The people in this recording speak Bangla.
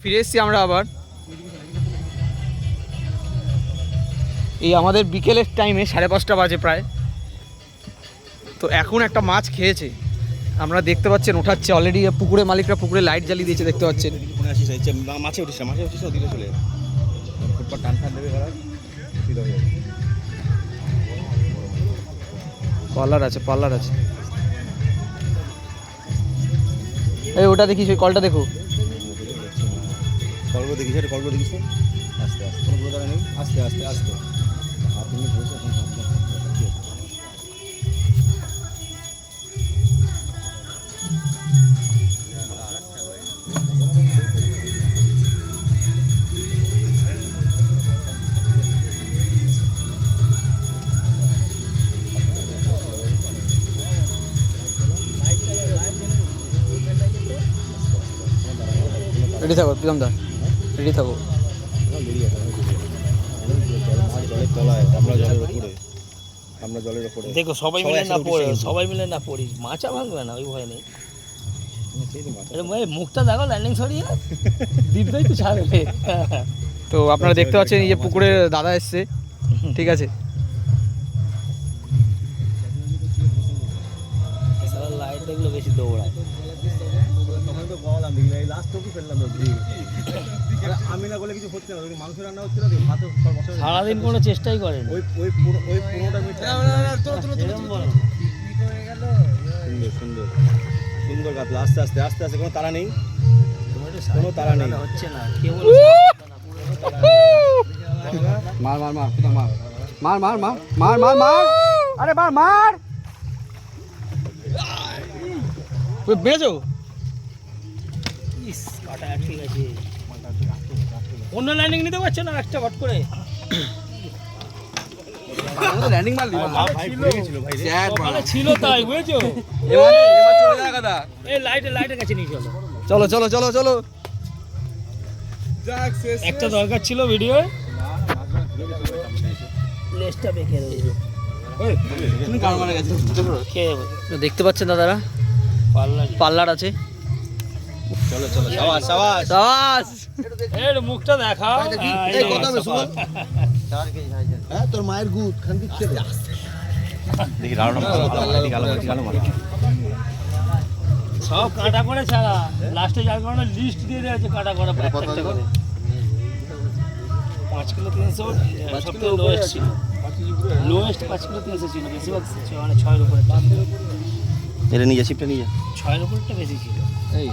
ফিরে এসেছি আমরা আবার। এই আমাদের বিকেলের টাইমে 5:30 বাজে প্রায়। তো এখন একটা মাছ খেয়েছে, আমরা দেখতে পাচ্ছেন ওঠাচ্ছে অলরেডি। পুকুরে মালিকরা পুকুরে লাইট জ্বালিয়ে দিয়েছে, দেখতে পাচ্ছেন। মাছে উঠিস না, ওদিকে চলে ফুটপাত টান টান দেবে ঘোড়া সিধা হয়ে যাবে। পার্লার আছে। এই ওটা দেখিস, ওই কলটা দেখো। কলগুলো দেখিস, কলগুলো দেখিস তো। আস্তে আস্তে, কোনো গুলো দাঁড়া নেই। আস্তে আস্তে আস্তে হাত নিয়ে ধরেছে এখন। রেডি থাকো প্রীতম দা, রেডি থাকো। আমরা জলের উপরে দেখো সবাই মিলে না পড়িস, মাছা ভাঙবে না, ওই ভয় নেই। মুখটা দেখো ল্যান্ডিং সরিয়ে দ্বীপটাই তো ছাড়বে। তো আপনারা দেখতে পাচ্ছেন এই যে পুকুরে দাদা এসছে, ঠিক আছে। লাইট দেখলে বেশি দৌড়ায়। আমি না বলে কিছু হচ্ছে না, মাংস রান্না হচ্ছে না, সারাদিন কোনো চেষ্টাই করেন। সুন্দর সুন্দর কাতলা। আস্তে আস্তে আস্তে আস্তে, কোনো তাড়া নেই, কোনো তাড়া নেই, হচ্ছে না। কে বলে মার মার মার মার মার মার মার মার মার মার, আরে মার মার, বেড়েছো। কাটা ঠিক আছে, অন্য ল্যান্ডিং নিতে পারছো না একটা ঘট করে। ল্যান্ডিং মারলি ছিল তাই বুঝেছো। এই লাইটের কাছে নিয়ে চলো। চলো চলো চলো চলো। একটা দরকার ছিল ভিডিও, লেজটা বেঁকে রয়েছে। দেখতে পাচ্ছেন দাদারা, পার্লার আছে। চলো চলো, সাবাস সাবাস সাবাস। এর মুখটা দেখা। এই কথা আমি শুন। হ্যাঁ, তোর মায়ের গুদ খান দিচ্ছে। দেখি রাউন্ড সব কাটা করে ছাড়া, লাস্টে যার কারণে লিস্ট দিয়ে দিয়েছে কাটা করা প্রত্যেকটা করে। 5 কিলো 300 সবথেকে লোয়েস্ট ছিল। লোয়েস্ট 5 কিলো 300 ছিল, বেশিরভাগ মানে 6 এর উপরে। এটা নিয়ে যা, শিপটা নিয়ে যা। 6 এর উপরটা বেশি ছিল। এই